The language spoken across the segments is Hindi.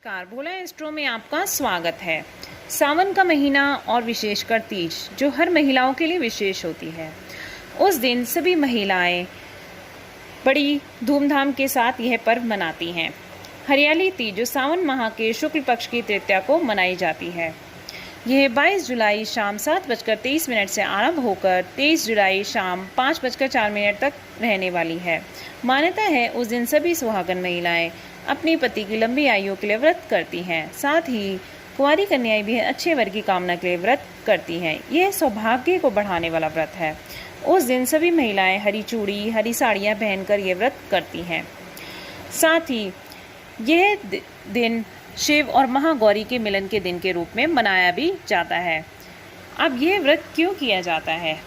नमस्कार, भोला एस्ट्रो में आपका स्वागत है। सावन का महीना और विशेषकर तीज जो हर महिलाओं के लिए विशेष होती है। उस दिन सभी महिलाएं बड़ी धूमधाम के साथ यह पर्व मनाती हैं। हरियाली तीज जो सावन माह के शुक्ल पक्ष की तृतीया को मनाई जाती है। यह 22 जुलाई शाम 7:23 से आरंभ होकर 23 जुलाई शाम 5:04 तक रहने वाली है। मान्यता है उस दिन सभी सुहागन महिलाएं अपने पति की लंबी आयु के लिए व्रत करती हैं। साथ ही कुंवारी कन्याएं भी अच्छे वर की कामना के लिए व्रत करती हैं। यह सौभाग्य को बढ़ाने वाला व्रत है। उस दिन सभी महिलाएं हरी चूड़ी, हरी साड़ियां पहनकर यह व्रत करती हैं। साथ ही यह दिन शिव और महागौरी के मिलन के दिन के रूप में मनाया भी जाता है। अब यह व्रत क्यों किया जाता है?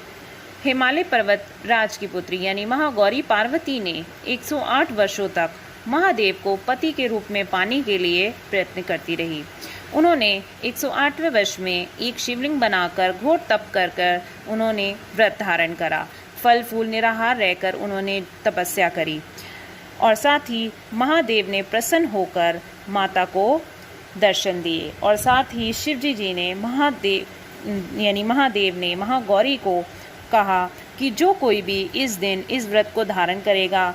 हिमालय पर्वत राज की पुत्री यानी महागौरी पार्वती ने 108 वर्षों तक महादेव को पति के रूप में पाने के लिए प्रयत्न करती रही। उन्होंने 108वें वर्ष में एक शिवलिंग बनाकर घोर तप कर उन्होंने व्रत धारण करा। फल फूल निराहार रहकर उन्होंने तपस्या करी और साथ ही महादेव ने प्रसन्न होकर माता को दर्शन दिए। और साथ ही शिवजी जी ने महादेव ने महागौरी को कहा कि जो कोई भी इस दिन इस व्रत को धारण करेगा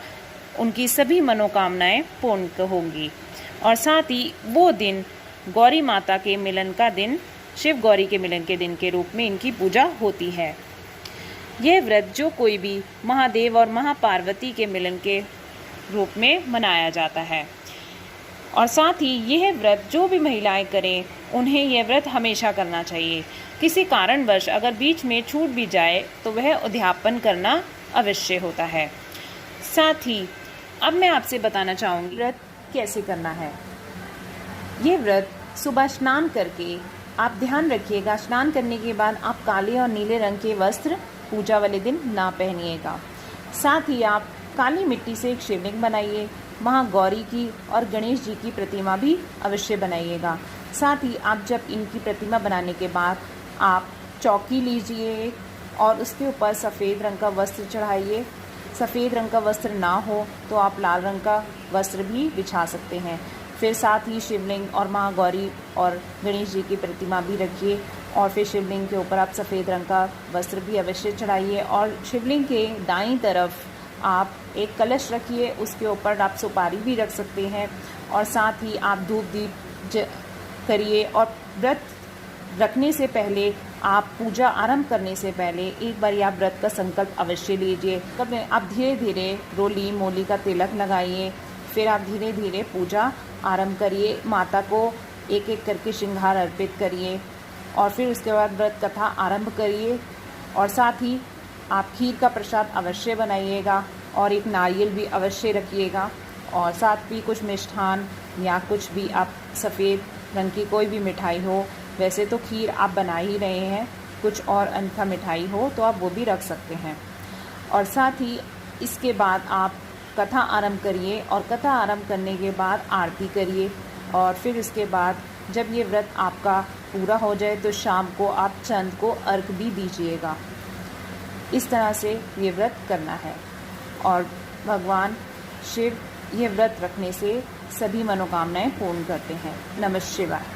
उनकी सभी मनोकामनाएं पूर्ण होंगी। और साथ ही वो दिन गौरी माता के मिलन का दिन, शिव गौरी के मिलन के दिन के रूप में इनकी पूजा होती है। यह व्रत जो कोई भी महादेव और महापार्वती के मिलन के रूप में मनाया जाता है। और साथ ही यह व्रत जो भी महिलाएं करें उन्हें यह व्रत हमेशा करना चाहिए। किसी कारणवश अगर बीच में छूट भी जाए तो वह उद्यापन करना अवश्य होता है। साथ ही अब मैं आपसे बताना चाहूँगी व्रत कैसे करना है। ये व्रत सुबह स्नान करके आप ध्यान रखिएगा, स्नान करने के बाद आप काले और नीले रंग के वस्त्र पूजा वाले दिन ना पहनिएगा। साथ ही आप काली मिट्टी से एक शिवलिंग बनाइए, महागौरी की और गणेश जी की प्रतिमा भी अवश्य बनाइएगा। साथ ही आप जब इनकी प्रतिमा बनाने के बाद आप चौकी लीजिए और उसके ऊपर सफ़ेद रंग का वस्त्र चढ़ाइए। सफ़ेद रंग का वस्त्र ना हो तो आप लाल रंग का वस्त्र भी बिछा सकते हैं। फिर साथ ही शिवलिंग और महागौरी और गणेश जी की प्रतिमा भी रखिए और फिर शिवलिंग के ऊपर आप सफ़ेद रंग का वस्त्र भी अवश्य चढ़ाइए। और शिवलिंग के दाईं तरफ आप एक कलश रखिए, उसके ऊपर आप सुपारी भी रख सकते हैं। और साथ ही आप धूप दीप करिए। और व्रत रखने से पहले आप पूजा आरंभ करने से पहले एक बार आप व्रत का संकल्प अवश्य लीजिए। तब आप धीरे धीरे रोली मोली का तिलक लगाइए। फिर आप धीरे धीरे पूजा आरंभ करिए, माता को एक एक करके श्रृंगार अर्पित करिए और फिर उसके बाद व्रत कथा आरंभ करिए। और साथ ही आप खीर का प्रसाद अवश्य बनाइएगा और एक नारियल भी अवश्य रखिएगा। और साथ भी कुछ मिष्ठान या कुछ भी आप सफ़ेद रंग की कोई भी मिठाई हो, वैसे तो खीर आप बना ही रहे हैं, कुछ और अन्य मिठाई हो तो आप वो भी रख सकते हैं। और साथ ही इसके बाद आप कथा आरंभ करिए और कथा आरंभ करने के बाद आरती करिए। और फिर इसके बाद जब ये व्रत आपका पूरा हो जाए तो शाम को आप चंद को अर्घ भी दीजिएगा। इस तरह से ये व्रत करना है और भगवान शिव ये व्रत रखने से सभी मनोकामनाएं पूर्ण करते हैं। नमः शिवाय।